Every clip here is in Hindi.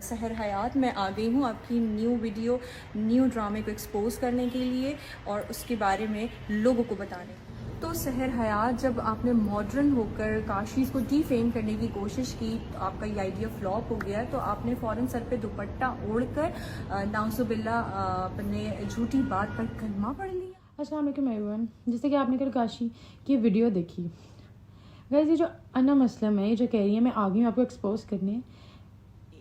सहर हयात मैं आ गई हूँ आपकी न्यू वीडियो, न्यू ड्रामे को एक्सपोज करने के लिए और उसके बारे में लोगों को बताने। तो सहर हयात, जब आपने मॉडर्न होकर काशीज़ को डीफेम करने की कोशिश की तो आपका ये आइडिया फ्लॉप हो गया, तो आपने फ़ौरन सर पे दुपट्टा ओढ़कर नाउज़ुबिल्लाह अपने झूठी बात पर कलमा पढ़ लिया। अस्सलाम वालेकुम एवरीवन। जैसे कि आपने कल काशी की वीडियो देखी, वैसे ये जो अनम असलम है, ये जो कह रही है मैं आ गई हूँ आपको एक्सपोज करने,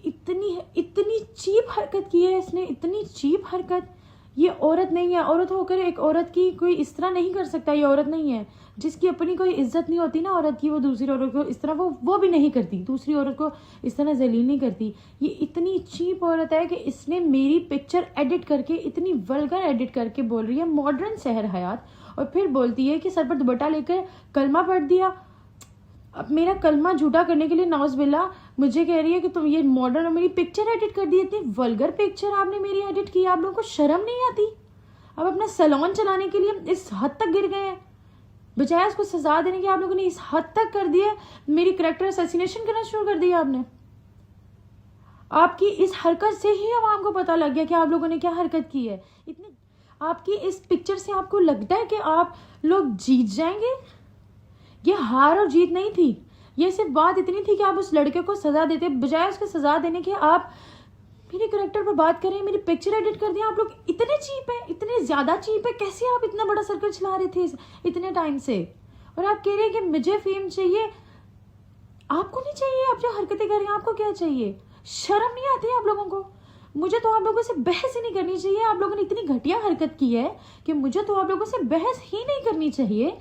इतनी चीप हरकत की है इसने, इतनी चीप हरकत। ये औरत नहीं है, औरत होकर एक औरत की कोई इस तरह नहीं कर सकता। ये औरत नहीं है, जिसकी अपनी कोई इज्जत नहीं होती ना औरत की, वो दूसरी औरत को इस तरह वो भी नहीं करती, दूसरी औरत को इस तरह जलील नहीं करती। ये इतनी चीप औरत है कि इसने मेरी पिक्चर एडिट करके, इतनी वल्गर एडिट करके बोल रही है मॉडर्न सहर हयात, और फिर बोलती है कि सर पर दुपट्टा लेकर कलमा पढ़ दिया। अब मेरा कलमा झूठा करने के लिए नाउज़ुबिल्लाह मुझे कह रही है कि तुम ये मॉडर्न और मेरी पिक्चर एडिट कर दी। इतनी वल्गर पिक्चर आपने मेरी एडिट की, आप लोगों को शर्म नहीं आती? अब अपना सैलून चलाने के लिए इस हद तक गिर गए हैं, बजाय उसको सजा देने की आप लोगों ने इस हद तक कर दिया। मेरी करेक्टर असैसिनेशन करना शुरू कर दिया आपने। आपकी इस हरकत से ही आवाम को पता लग गया कि आप लोगों ने क्या हरकत की है। इतनी आपकी इस पिक्चर से आपको लगता है कि आप लोग जीत जाएंगे? ये हार और जीत नहीं थी, ये सिर्फ बात इतनी थी कि आप उस लड़के को सजा देते, बजाय उसको सजा देने के आप मेरे करेक्टर पर बात करें, मेरी पिक्चर एडिट कर दिया। आप लोग इतने चीप है, इतने ज्यादा चीप है। कैसे आप इतना बड़ा सर्कल चला रहे थे इतने टाइम से, और आप कह रहे हैं कि मुझे फेम चाहिए? आपको नहीं चाहिए। आप जो हरकतें कर रहे हैं, आपको क्या चाहिए? शर्म नहीं आती आप लोगों को? मुझे तो आप लोगों से बहस ही नहीं करनी चाहिए। आप लोगों ने इतनी घटिया हरकत की है कि मुझे तो आप लोगों से बहस ही नहीं करनी चाहिए।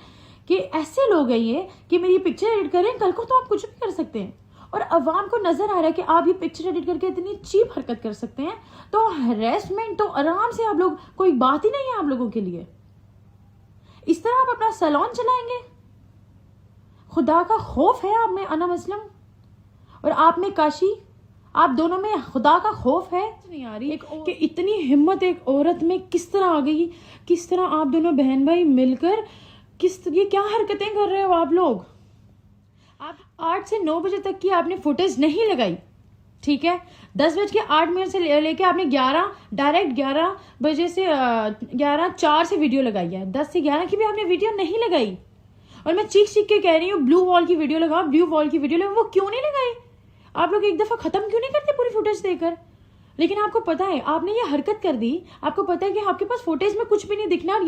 कि ऐसे लोग हैं ये कि मेरी पिक्चर एडिट करें, कल को तो आप कुछ भी कर सकते हैं, और अवाम को नजर आ रहा है कि आप ये पिक्चर एडिट करके इतनी चीप हरकत कर सकते हैं, तो हरेसमेंट तो आराम से आप लोग, कोई बात ही नहीं है आप लोगों के लिए। इस तरह आप अपना सैलून चलाएंगे? खुदा का खौफ है आप में अनम असलम, और आप में काशी, आप दोनों में खुदा का खौफ है? नहीं आ रही कि इतनी हिम्मत एक औरत में किस तरह आ गई, किस तरह आप दोनों बहन भाई मिलकर ये क्या हरकतें कर रहे हो आप लोग। आप 8 से 9 बजे तक की आपने फुटेज नहीं लगाई, ठीक है? 10:08 से लेके आपने 11 बजे से 11:04 से वीडियो लगाई है। 10 से 11 की भी आपने वीडियो नहीं लगाई, और मैं चीख के कह रही हूँ ब्लू वॉल की वीडियो लगाओ, ब्लू वॉल की वीडियो लगाओ। वो क्यों नहीं लगाई? आप लोग एक दफा खत्म क्यों नहीं करते पूरी फुटेज देकर? लेकिन आपको पता है आपने ये हरकत कर दी, आपको पता है कि आपके पास फुटेज में कुछ भी नहीं दिखना, और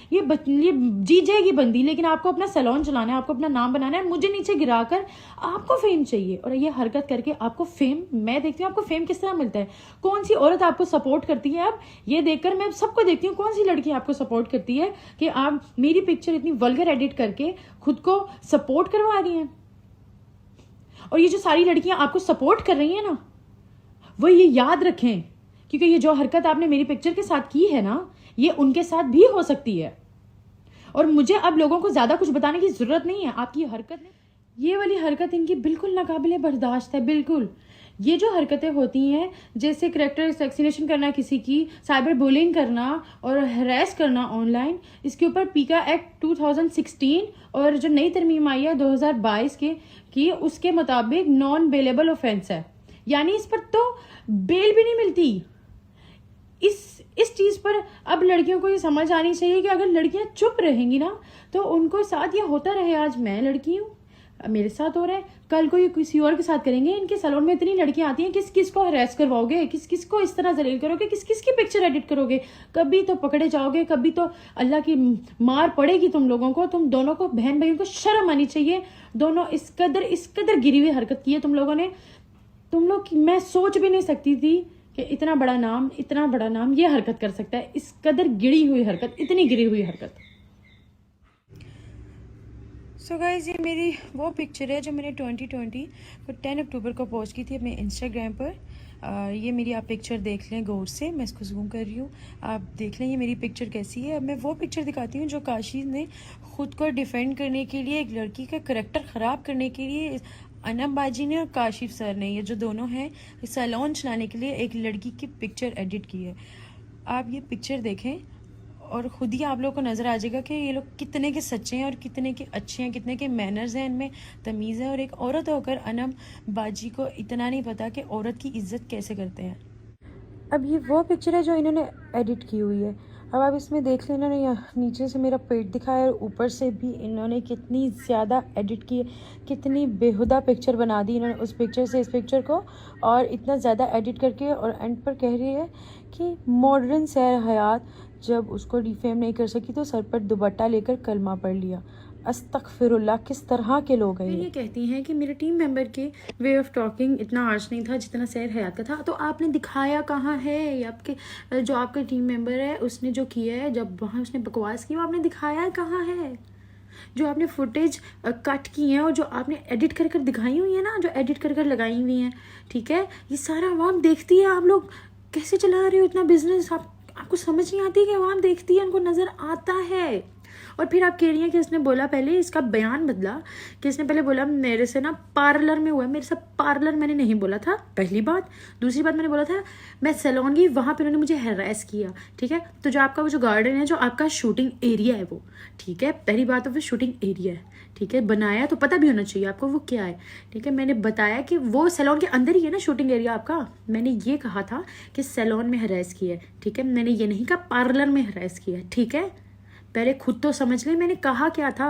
ये जीत जाएगी बंदी, लेकिन आपको अपना सैलून चलाना है, आपको अपना नाम बनाना है, मुझे नीचे गिराकर आपको फेम चाहिए। और ये हरकत करके आपको फेम, मैं देखती हूँ आपको फेम किस तरह मिलता है, कौन सी औरत आपको सपोर्ट करती है। अब ये देखकर मैं सबको देखती हूँ, कौन सी लड़की आपको सपोर्ट करती है कि आप मेरी पिक्चर इतनी वल्गर एडिट करके खुद को सपोर्ट करवा रही हैं। और ये जो सारी लड़कियां आपको सपोर्ट कर रही हैं ना, वो ये याद रखें, क्योंकि ये जो हरकत आपने मेरी पिक्चर के साथ की है ना, ये उनके साथ भी हो सकती है। और मुझे अब लोगों को ज्यादा कुछ बताने की जरूरत नहीं है। आपकी हरकत, ये वाली हरकत इनकी बिल्कुल नाकाबिले बर्दाश्त है, बिल्कुल। ये जो हरकतें होती हैं, जैसे करेक्टर असैसिनेशन करना, किसी की साइबर बुलिंग करना और हरेस करना ऑनलाइन, इसके ऊपर पीका एक्ट 2016 और जो नई तरमीम आई है 2022 की उसके मुताबिक नॉन बेलेबल ऑफेंस है, यानी इस पर तो बेल भी नहीं मिलती। इस चीज पर अब लड़कियों को ये समझ आनी चाहिए कि अगर लड़कियां चुप रहेंगी ना, तो उनको साथ ये होता रहे। आज मैं लड़की हूँ, मेरे साथ हो रहा है, कल को ये किसी और के साथ करेंगे। इनके सैलून में इतनी लड़कियां आती हैं, किस किस को हरेस करवाओगे, किस किस को इस तरह जलील करोगे, किस किस की पिक्चर एडिट करोगे? कभी तो पकड़े जाओगे, कभी तो अल्लाह की मार पड़ेगी तुम लोगों को। तुम दोनों को, बहन भाइयों को शर्म आनी चाहिए। दोनों इस कदर गिरी हुई हरकत की है तुम लोगों ने। तुम लोग, मैं सोच भी नहीं सकती थी कि इतना बड़ा नाम ये हरकत कर सकता है। इस कदर गिरी हुई हरकत, इतनी गिरी हुई हरकत। सो गाइज, ये मेरी वो पिक्चर है जो मैंने 2020 को 10 अक्टूबर को पोस्ट की थी अपने इंस्टाग्राम पर। ये मेरी आप पिक्चर देख लें गौर से, मैं इसको जूम कर रही हूँ, आप देख लें ये मेरी पिक्चर कैसी है। अब मैं वो पिक्चर दिखाती हूँ जो काशी ने खुद को डिफेंड करने के लिए, एक लड़की का करैक्टर ख़राब करने के लिए, अनम बाजी ने और काशिफ सर ने, ये जो दोनों हैं, सैलून चलाने के लिए एक लड़की की पिक्चर एडिट की है। आप ये पिक्चर देखें और ख़ुद ही आप लोगों को नज़र आ जाएगा कि ये लोग कितने के सच्चे हैं और कितने के अच्छे हैं, कितने के मैनर्स हैं, इनमें तमीज़ है। और एक औरत होकर अनम बाजी को इतना नहीं पता कि औरत की इज्जत कैसे करते हैं। अब ये वो पिक्चर है जो इन्होंने एडिट की हुई है। अब आप इसमें देख लेना ना, यहाँ नीचे से मेरा पेट दिखाया और ऊपर से भी इन्होंने कितनी ज़्यादा एडिट की है, कितनी बेहुदा पिक्चर बना दी इन्होंने उस पिक्चर से इस पिक्चर को, और इतना ज़्यादा एडिट करके। और एंड पर कह रही है कि मॉडर्न सैर हयात जब उसको डिफेम नहीं कर सकी तो सर पर दुपट्टा लेकर कलमा पढ़ लिया। अस्तगफिरुल्लाह, किस तरह के लोग हैं ये कहती हैं कि मेरे टीम मेंबर के वे ऑफ टॉकिंग इतना हार्श नहीं था जितना सैर हयात का था। तो आपने दिखाया कहाँ है? आपके जो आपका टीम मेंबर है उसने जो किया है, जब वहाँ उसने बकवास की, वो आपने दिखाया कहाँ है? जो आपने फुटेज कट की है और जो आपने एडिट कर कर दिखाई हुई है ना, जो एडिट कर कर लगाई हुई हैं, ठीक है, ये सारा आवाम देखती है। आप लोग कैसे चला रहे हो इतना बिजनेस? आपको समझ नहीं आती कि आवाम देखती है, उनको नज़र आता है। और फिर आप कह रही हैं कि इसने बोला, पहले इसका बयान बदला कि इसने पहले बोला मेरे से ना पार्लर में हुआ है। मेरे से पार्लर मैंने नहीं बोला था, पहली बात। दूसरी बात, मैंने बोला था मैं सैलून गई, वहाँ पे उन्होंने मुझे हैरेस किया, ठीक है। तो जो आपका वो जो गार्डन है, जो आपका शूटिंग एरिया है वो, ठीक है, पहली बात तो वो शूटिंग एरिया है, ठीक है, बनाया तो पता भी होना चाहिए आपको वो क्या है, ठीक है। मैंने बताया कि वो सैलून के अंदर ही है ना शूटिंग एरिया आपका। मैंने ये कहा था कि सैलून में हैरेस किया है, ठीक है। मैंने ये नहीं कहा पार्लर में हैरेस किया है, ठीक है। पहले खुद तो समझ ले मैंने कहा क्या था।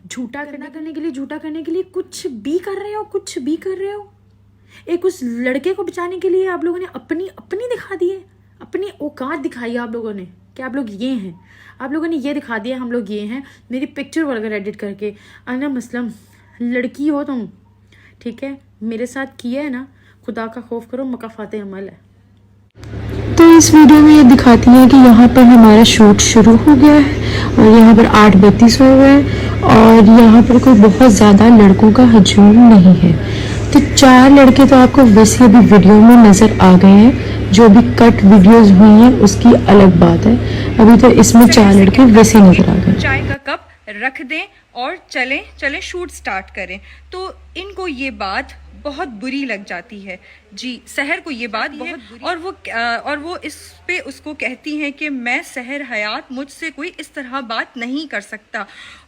झूठा करने के लिए, झूठा करने के लिए कुछ भी कर रहे हो, कुछ भी कर रहे हो। एक उस लड़के को बचाने के लिए आप लोगों ने अपनी दिखा दी है, अपनी औकात दिखाई है आप लोगों ने कि आप लोग ये हैं। आप लोगों ने ये दिखा दिया हम लोग ये हैं, मेरी पिक्चर वगैरह एडिट करके। अना मसलम लड़की हो तुम, ठीक है, मेरे साथ किया है ना, खुदा का खौफ करो, मकाफाते अमल है। तो इस वीडियो में ये दिखाती है कि यहाँ पर हमारा शूट शुरू हो गया है और यहाँ पर 8:32 हो गए हैं और यहाँ पर कोई बहुत ज़्यादा लड़कों का हजूम नहीं है। तो 4 लड़के तो आपको वैसे अभी वीडियो में नज़र आ गए हैं, जो भी कट वीडियोस हुई हैं उसकी अलग बात है। अभी तो इसमें 4 लड़के वैसे नज़र आ गए। चाय का कप रख दें और चलें शूट स्टार्ट करें। तो इनको ये बात बहुत बुरी लग जाती है जी, सहर को ये बात बहुत बुरी, और वो इस पे उसको कहती हैं कि मैं सहर हयात, मुझसे कोई इस तरह बात नहीं कर सकता।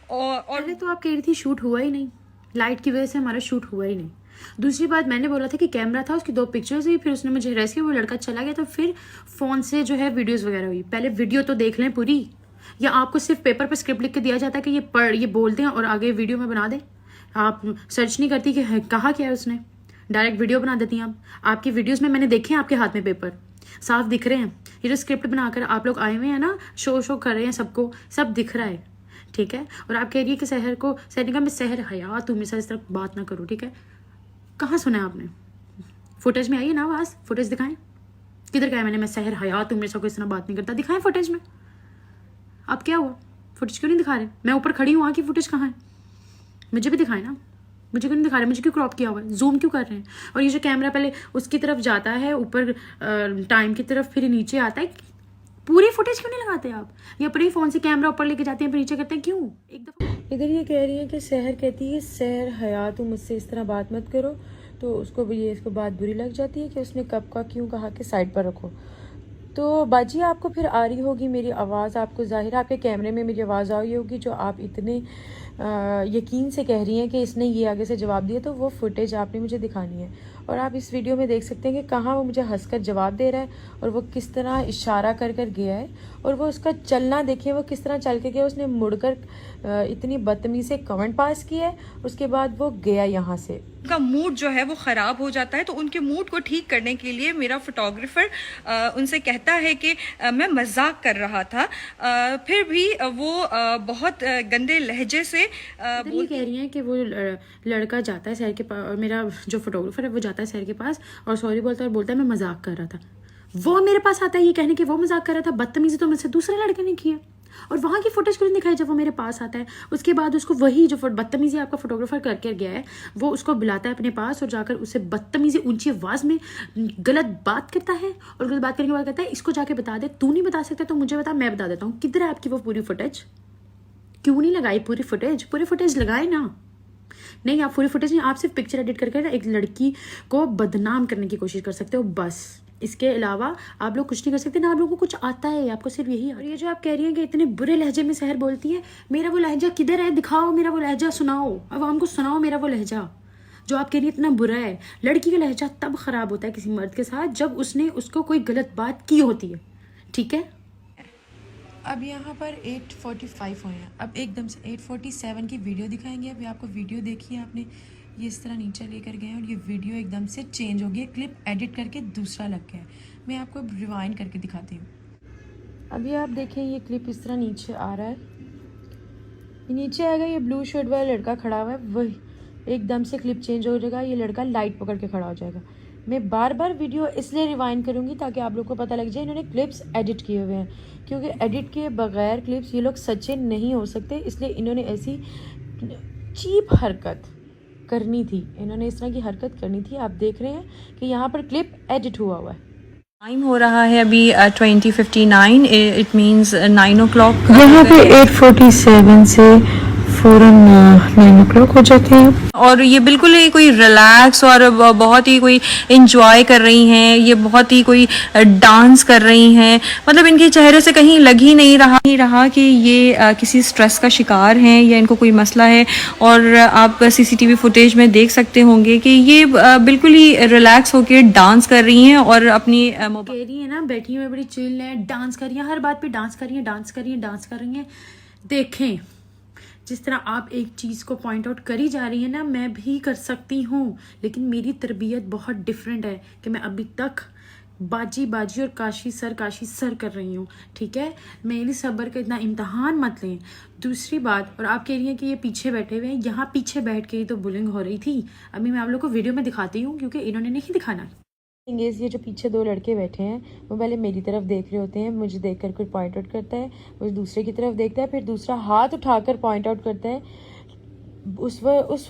और पहले तो आप कह रही थी शूट हुआ ही नहीं, लाइट की वजह से हमारा शूट हुआ ही नहीं। दूसरी बात, मैंने बोला था कि कैमरा था, उसकी 2 पिक्चर्स हुई, फिर उसने मुझे हरास किया, वो लड़का चला गया, तो फिर फ़ोन से जो है वीडियोज़ वगैरह हुई। पहले वीडियो तो देख लें पूरी, या आपको सिर्फ पेपर पर स्क्रिप्ट लिख के दिया जाता है कि ये बोलते हैं और आगे वीडियो में बना दें। आप सर्च नहीं करती कि कहा क्या है उसने, डायरेक्ट वीडियो बना देती हैं आप। आपकी वीडियोस में मैंने देखे हैं आपके हाथ में पेपर साफ दिख रहे हैं। ये जो स्क्रिप्ट बनाकर आप लोग आए हुए हैं ना, शो कर रहे हैं, सबको सब दिख रहा है, ठीक है। और आप कह रही है कि सहर का मैं सहर हयात हूँ, मेरे साथ इस तरह बात ना करो, ठीक है। कहाँ सुना है आपने? फुटेज में आई है ना आवाज़, फुटेज दिखाएं। किधर कहा मैंने मैं सहर हयात हूँ, मेरे साथ कोई इस तरह बात नहीं करता? दिखाएं फुटेज में। अब क्या हुआ, फुटेज क्यों नहीं दिखा रहे? मैं ऊपर खड़ी हूँ, वहाँ की फुटेज कहाँ है? मुझे भी दिखाए ना, मुझे क्यों नहीं दिखा रहे? मुझे क्यों क्रॉप किया हुआ है, जूम क्यों कर रहे हैं? और ये जो कैमरा पहले उसकी तरफ जाता है ऊपर टाइम की तरफ, फिर नीचे आता है, पूरी फुटेज क्यों नहीं लगाते आप? ये अपने फ़ोन से कैमरा ऊपर लेके जाते हैं फिर नीचे करते हैं, क्यों? एक दफ़ा इधर ये कह रही है कि सहर कहती है सहर हयात तुम मुझसे इस तरह बात मत करो, तो इसको बात बुरी लग जाती है कि उसने कब का क्यों कहा कि साइड पर रखो। तो बाजी आपको फिर आ रही होगी मेरी आवाज़, आपको ज़ाहिर आपके कैमरे में मेरी आवाज़ आ रही होगी, जो आप इतने यकीन से कह रही हैं कि इसने ये आगे से जवाब दिया, तो वो फुटेज आपने मुझे दिखानी है। और आप इस वीडियो में देख सकते हैं कि कहाँ वो मुझे हंसकर जवाब दे रहा है और वो किस तरह इशारा कर गया है, और वो उसका चलना देखिए, वो किस तरह चल के गया। उसने मुड़कर इतनी बदतमीज़ी से कमेंट पास किया है, उसके बाद वो गया यहाँ से। उनका मूड जो है वो ख़राब हो जाता है, तो उनके मूड को ठीक करने के लिए मेरा फोटोग्राफर उनसे कहता है कि मैं मजाक कर रहा था, फिर भी वो बहुत गंदे लहजे से ये कह रही हैं कि वो लड़का जाता है शहर के पास, और मेरा जो फोटोग्राफर है वो जाता है शहर के पास और सॉरी बोलता है और बोलता है मैं मजाक कर रहा था। वो मेरे पास आता है ये कहने कि वो मजाक कर रहा था, बदतमीजी तो मुझसे दूसरे लड़के ने किया, और वहाँ की फुटेज क्यों नहीं दिखाई जब वो मेरे पास आता है? उसके बाद उसको वही जो बदतमीजी आपका फोटोग्राफर करके गया है, वो उसको बुलाता है अपने पास और जाकर उससे बदतमीजी ऊंची आवाज़ में गलत बात करता है, और गलत बात करने के बाद कहता है इसको जाके बता दे, तू नहीं बता सकता तो मुझे बता, मैं बता देता हूँ। किधर है आपकी वो पूरी फुटेज? क्यों नहीं लगाई पूरी फुटेज? पूरी फुटेज लगाए ना। नहीं, आप पूरी फुटेज नहीं, आप सिर्फ पिक्चर एडिट करके ना एक लड़की को बदनाम करने की कोशिश कर सकते हो, बस इसके अलावा आप लोग कुछ नहीं कर सकते, ना आप लोगों को कुछ आता है, आपको सिर्फ यही। और ये जो आप कह रही हैं कि इतने बुरे लहजे में सहर बोलती है, मेरा वो लहजा किधर है? दिखाओ मेरा वो लहजा, सुनाओ आवाम को, सुनाओ मेरा वो लहजा जो आप कह रही है इतना बुरा है। लड़की का लहजा तब ख़राब होता है किसी मर्द के साथ जब उसने उसको कोई गलत बात की होती है, ठीक है। अब यहाँ पर 8:45 हुए हैं, अब एकदम से 8:47 की वीडियो दिखाएंगे। अभी आपको वीडियो देखी है आपने, ये इस तरह नीचे लेकर गए और ये वीडियो एकदम से चेंज हो गई, क्लिप एडिट करके दूसरा लग गया है। मैं आपको अब रिवाइंड करके दिखाती हूँ। अभी आप देखें ये क्लिप इस तरह नीचे आ रहा है, नीचे आएगा, ये ब्लू शर्ट वाला लड़का खड़ा हुआ है, वही एकदम से क्लिप चेंज हो जाएगा, ये लड़का लाइट पकड़ के खड़ा हो जाएगा। मैं बार बार वीडियो इसलिए रिवाइंड करूँगी ताकि आप लोग को पता लग जाए इन्होंने क्लिप्स एडिट किए हुए हैं, क्योंकि एडिट किए बगैर क्लिप्स ये लोग सच्चे नहीं हो सकते, इसलिए इन्होंने ऐसी चीप हरकत करनी थी, इन्होंने इस तरह की हरकत करनी थी। आप देख रहे हैं कि यहाँ पर क्लिप एडिट हुआ हुआ है। टाइम हो रहा है अभी 20:59, इट मीन्स 9 o'clock। यहाँ पे 8:47 से फ़ौरन 9 o'clock हो जाते हैं। और ये बिल्कुल ही कोई रिलैक्स और बहुत ही कोई इंजॉय कर रही हैं, ये बहुत ही कोई डांस कर रही हैं, मतलब इनके चेहरे से कहीं लग ही नहीं रहा कि ये किसी स्ट्रेस का शिकार हैं या इनको कोई मसला है। और आप सीसीटीवी फुटेज में देख सकते होंगे कि ये बिल्कुल ही रिलैक्स होकर डांस कर रही हैं और अपनी कह रही है ना, बैठी हुई बड़ी चिल है, डांस कर रही है, हर बात पे डांस कर रही है, डांस कर रही है, डांस कर रही है। देखें, जिस तरह आप एक चीज़ को पॉइंट आउट करी जा रही है ना, मैं भी कर सकती हूँ, लेकिन मेरी तरबियत बहुत डिफरेंट है कि मैं अभी तक बाजी बाजी और काशी सर कर रही हूँ, ठीक है। मेरी सब्र का इतना इम्तहान मत लें। दूसरी बात, और आप कह रही हैं कि ये पीछे बैठे हुए हैं, यहाँ पीछे बैठ के ही तो बुलिंग हो रही थी। अभी मैं आप लोग को वीडियो में दिखाती हूँ क्योंकि इन्होंने नहीं दिखाना। ये जो पीछे दो लड़के बैठे हैं वो पहले मेरी तरफ देख रहे होते हैं, मुझे देखकर कोई पॉइंट आउट करता है, वो दूसरे की तरफ देखता है, फिर दूसरा हाथ उठाकर पॉइंट आउट करता है। उस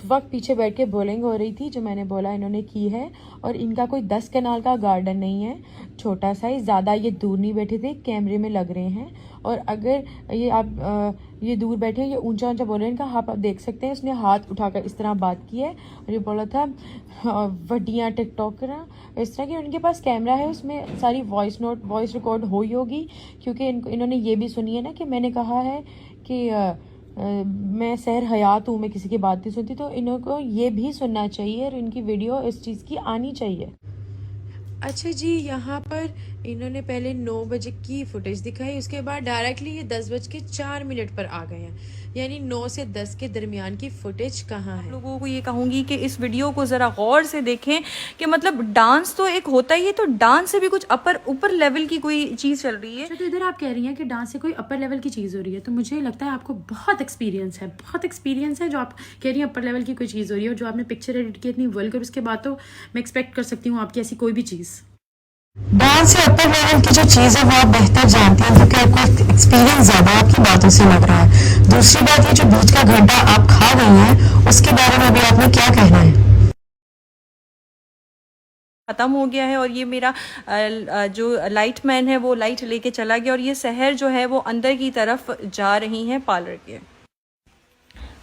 वक्त पीछे बैठ के बोलिंग हो रही थी जो मैंने बोला इन्होंने की है। और इनका कोई 10 कनाल का गार्डन नहीं है, छोटा सा ही, ज़्यादा ये दूर नहीं बैठे थे, कैमरे में लग रहे हैं। और अगर ये आप ये दूर बैठे हैं, ये ऊंचा ऊंचा बोल रहे हैं, इनका हाथ आप देख सकते हैं, उसने हाथ उठाकर इस तरह बात की है और ये बोला था वड्डियाँ टिकटॉकर इस तरह की। उनके पास कैमरा है, उसमें सारी वॉइस रिकॉर्ड हुई होगी, क्योंकि इन्होंने ये भी सुनी है ना कि मैंने कहा है कि मैं सहर हयात हूँ, मैं किसी की बात नहीं सुनती, तो इनको ये भी सुनना चाहिए और इनकी वीडियो इस चीज़ की आनी चाहिए। अच्छा जी, यहाँ पर इन्होंने पहले 9 बजे की फुटेज दिखाई, उसके बाद डायरेक्टली ये 10:04 पर आ गए हैं, यानी 9 से 10 के दरमियान की फुटेज कहाँ है। लोगों को ये कहूँगी कि इस वीडियो को ज़रा गौर से देखें कि मतलब डांस तो एक होता ही है, तो डांस से भी कुछ ऊपर लेवल की कोई चीज़ चल रही है। तो इधर आप कह रही हैं कि डांस से कोई अपर लेवल की चीज़ हो रही है, तो मुझे लगता है आपको बहुत एक्सपीरियंस है जो आप कह रही हैं अपर लेवल की कोई चीज़ हो रही है। और जो आपने पिक्चर एडिट की इतनी वल्गर, उसके बाद तो मैं एक्सपेक्ट कर सकती हूँ आपकी ऐसी कोई भी चीज़। डांस से अपर लेवल की जो चीज़ है वो आप बेहतर जानती हैं क्योंकि आपको एक्सपीरियंस ज़्यादा आपकी बातों से लग रहा है। दूसरी बात, ये जो बीच का गड्ढा आप खा गई हैं उसके बारे में भी आपने क्या कहना है? ख़त्म हो गया है और ये मेरा जो लाइट मैन है वो लाइट लेके चला गया और ये सहर जो है वो अंदर की तरफ जा रही हैं पार्लर के।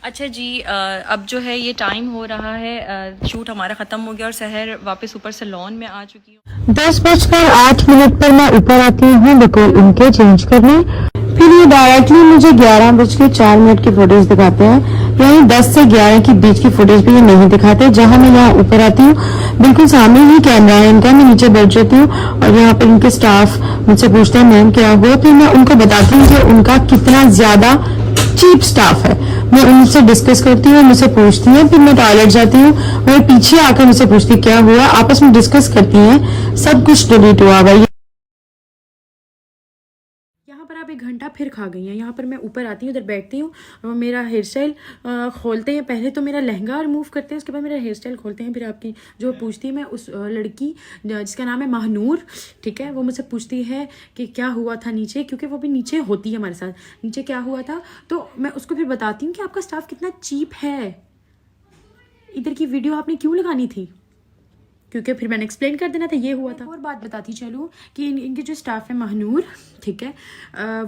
अच्छा जी, अब जो है ये टाइम हो रहा है, शूट हमारा ख़त्म हो गया और सहर वापस ऊपर सैलून में आ चुकी हूँ। 10:08 पर मैं ऊपर आती हूँ बकौल इनके चेंज करने, फिर ये डायरेक्टली मुझे 11:04 की फुटेज दिखाते हैं, यानी 10 से 11 के बीच की फुटेज भी ये नहीं दिखाते। जहाँ मैं यहाँ ऊपर आती हूँ बिल्कुल सामने ही कैमरा है इनका, मैं नीचे बैठ जाती हूँ और यहाँ पर इनके स्टाफ मुझसे पूछते हैं मैम क्या हुआ, तो मैं उनको बताती हूँ कि उनका कितना ज्यादा चीप स्टाफ है। मैं उनसे डिस्कस करती हूँ, मुझसे पूछती हैं, फिर मैं टॉयलेट जाती हूँ और पीछे आकर मुझसे पूछती क्या हुआ, आपस में डिस्कस करती हैं, सब कुछ डिलीट हुआ हुआ। यहाँ पर आप 1 घंटा फिर खा गई हैं। यहाँ पर मैं ऊपर आती हूँ, इधर बैठती हूँ, मेरा हेयर स्टाइल खोलते हैं, पहले तो मेरा लहंगा रिमूव करते हैं, उसके बाद मेरा हेयर स्टाइल खोलते हैं। फिर आपकी जो पूछती है, मैं उस लड़की जिसका नाम है महानूर, ठीक है, वो मुझसे पूछती है कि क्या हुआ था नीचे, क्योंकि वो भी नीचे होती है हमारे साथ, नीचे क्या हुआ था, तो मैं उसको फिर बताती हूँ कि आपका स्टाफ कितना चीप है, इधर की वीडियो आपने क्यों लगानी थी। क्योंकि फिर मैंने एक्सप्लेन कर देना था ये हुआ था। और बात बताती चलूँ कि इनके जो स्टाफ है महानूर, ठीक है,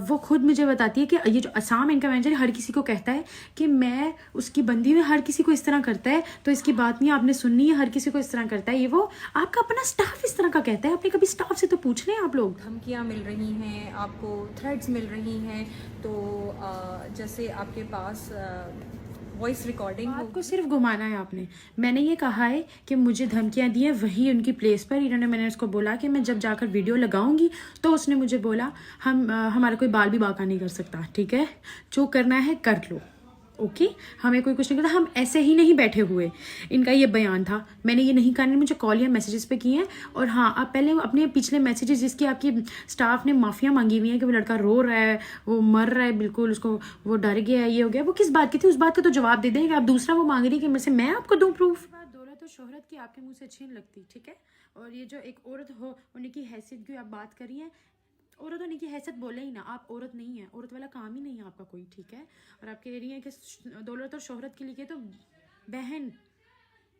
वो खुद मुझे बताती है कि ये जो असाम इनका मैनेजर हर किसी को कहता है कि मैं उसकी बंदी हुई, हर किसी को इस तरह करता है, तो इसकी बात नहीं आपने सुननी है, हर किसी को इस तरह करता है, ये वो आपका अपना स्टाफ इस तरह का कहता है। आपने कभी स्टाफ से तो पूछ लें आप लोग। धमकियाँ मिल रही हैं आपको, थ्रेड्स मिल रही हैं, तो जैसे आपके पास वॉइस रिकॉर्डिंग आपको सिर्फ घुमाना है आपने। मैंने ये कहा है कि मुझे धमकियां दी है वही उनकी प्लेस पर। मैंने उसको बोला कि मैं जब जाकर वीडियो लगाऊंगी तो उसने मुझे बोला हमारा कोई बाल भी बाका नहीं कर सकता, ठीक है, जो करना है कर लो, ओके, हमें कोई कुछ नहीं करता, हम ऐसे ही नहीं बैठे हुए। इनका ये बयान था, मैंने ये नहीं करना, मुझे कॉल या मैसेजेस पे किए हैं। और हाँ, आप पहले अपने पिछले मैसेजेस जिसकी आपकी स्टाफ ने माफिया मांगी हुई है कि वो लड़का रो रहा है, वो मर रहा है, बिल्कुल उसको वो डर गया है, ये हो गया, वो किस बात की थी, उस बात का तो जवाब दे दें कि आप दूसरा वो मांग रही है कि मेरे से मैं आपको दूँ प्रूफ। दौलत और शोहरत की आपके मुँह से अच्छी नहीं लगती, ठीक है। और ये जो एक औरत होने की हैसियत की आप बात करी है, औरत होने की हैसियत बोले ही ना, आप औरत नहीं है, औरत वाला काम ही नहीं है आपका कोई, ठीक है। और आप कह रही हैं कि दौलत और शोहरत के लिए, तो बहन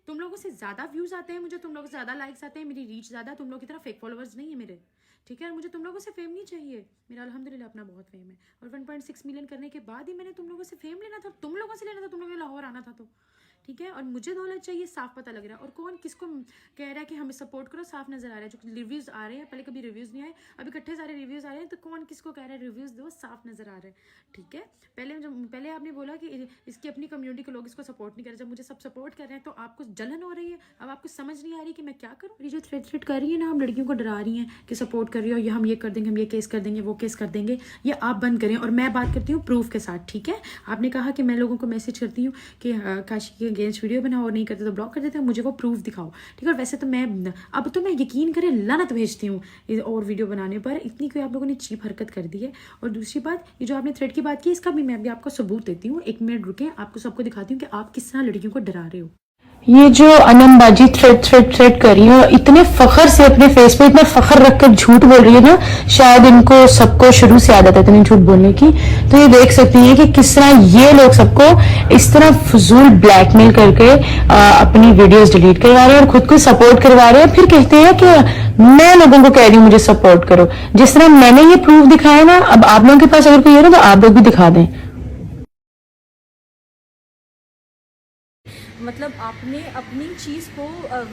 तुम लोगों से ज़्यादा व्यूज़ आते हैं, मुझे तुम लोगों से ज़्यादा लाइक्स आते हैं, मेरी रीच ज़्यादा, तुम लोग की तरह फेक फॉलोअर्स नहीं है मेरे, ठीक है। और मुझे तुम लोगों से फेम नहीं चाहिए, मेरा अल्हम्दुलिल्लाह अपना बहुत फेम है। और 1.6 मिलियन करने के बाद ही मैंने तुम लोगों से फेम लेना था, तुम लोगों से लेना था, तुम लोगों को लाहौर आना था तो, ठीक है। और मुझे दौलत चाहिए, साफ पता लग रहा है। और कौन किसको कह रहा है कि हमें सपोर्ट करो, साफ नजर आ रहा है। जो रिव्यूज आ रहे हैं, पहले कभी रिव्यूज नहीं आए, अभी इकट्ठे सारे रिव्यूज आ रहे हैं, तो कौन किसको कह रहा है रिव्यूज दो, साफ नजर आ रहा है, ठीक है। पहले आपने बोला कि इसकी अपनी कम्युनिटी के लोग इसको सपोर्ट नहीं कर रहे, जब मुझे सब सपोर्ट कर रहे हैं तो आपको जलन हो रही है। अब आपको समझ नहीं आ रही कि मैं क्या करूँ। ये जो थ्रेट कर रही है ना, हम लड़कियों को डरा रही हैं कि सपोर्ट कर रही हो, या हम ये कर देंगे, हम ये केस कर देंगे, वो केस कर देंगे, ये आप बंद करें। और मैं बात करती हूँ प्रूफ के साथ, ठीक है। आपने कहा कि मैं लोगों को मैसेज करती हूँ कि काशी के अगेंस्ट वीडियो बनाओ, और नहीं करते तो ब्लॉक कर देते हैं, मुझे वो प्रूफ दिखाओ, ठीक है। और वैसे तो मैं अब तो मैं यकीन करें लानत भेजती हूँ और वीडियो बनाने पर, इतनी कोई आप लोगों ने चीप हरकत कर दी है। और दूसरी बात, ये जो आपने थ्रेड की बात की, इसका भी मैं अभी आपको सबूत देती हूँ। 1 मिनट रुके, आपको सबको दिखाती हूँ कि आप किस तरह लड़कियों को डरा रहे हो। ये जो अनमबाजी थ्रेड कर रही है, इतने फखर से अपने फेस पे इतना फखर रखकर झूठ बोल रही है ना, शायद इनको सबको शुरू से आदत है इतनी झूठ बोलने की। तो ये देख सकती है कि किस तरह ये लोग सबको इस तरह फजूल ब्लैकमेल करके अपनी वीडियोस डिलीट करवा रहे हैं और खुद को सपोर्ट करवा रहे हैं। फिर कहते हैं कि मैं लोगों को कह रही हूँ मुझे सपोर्ट करो। जिस तरह मैंने ये प्रूफ दिखाया ना, अब आप लोगों के पास अगर कोई है ना तो आप लोग भी दिखा दें। मतलब आपने अपनी चीज़ को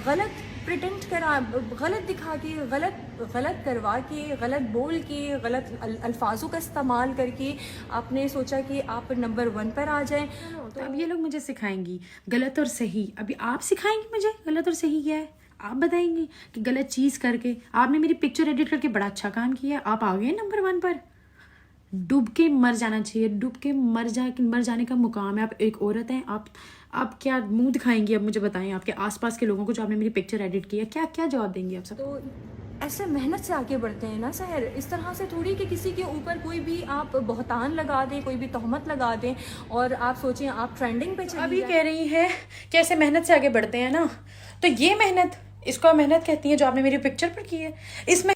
गलत प्रिटेंड करा, गलत दिखा के, गलत करवा के, गलत बोल के, गलत अल्फाजों का इस्तेमाल करके आपने सोचा कि आप नंबर 1 पर आ जाएं। तो अब ये लोग मुझे सिखाएंगी गलत और सही। अभी आप सिखाएंगी मुझे गलत और सही क्या है, आप बताएंगे कि गलत चीज़ करके आपने मेरी पिक्चर एडिट करके बड़ा अच्छा काम किया, आप आ गए नंबर 1 पर। डूब के मर जाना चाहिए, डूब के मर जाने का मुकाम है। आप एक औरत हैं, आप क्या मुंह दिखाएंगी? अब मुझे बताएं, आपके आसपास के लोगों को जो आपने मेरी पिक्चर एडिट की है, क्या जवाब देंगी आप सब? तो ऐसे मेहनत से आगे बढ़ते हैं ना सहर, इस तरह से थोड़ी कि किसी के ऊपर कोई भी आप बहतान लगा दें, कोई भी तहमत लगा दें और आप सोचें आप ट्रेंडिंग पे चली अभी कह रही है कि ऐसे मेहनत से आगे बढ़ते हैं ना, तो ये मेहनत, इसको मेहनत कहती है जो आपने मेरी पिक्चर पर की है। इसमें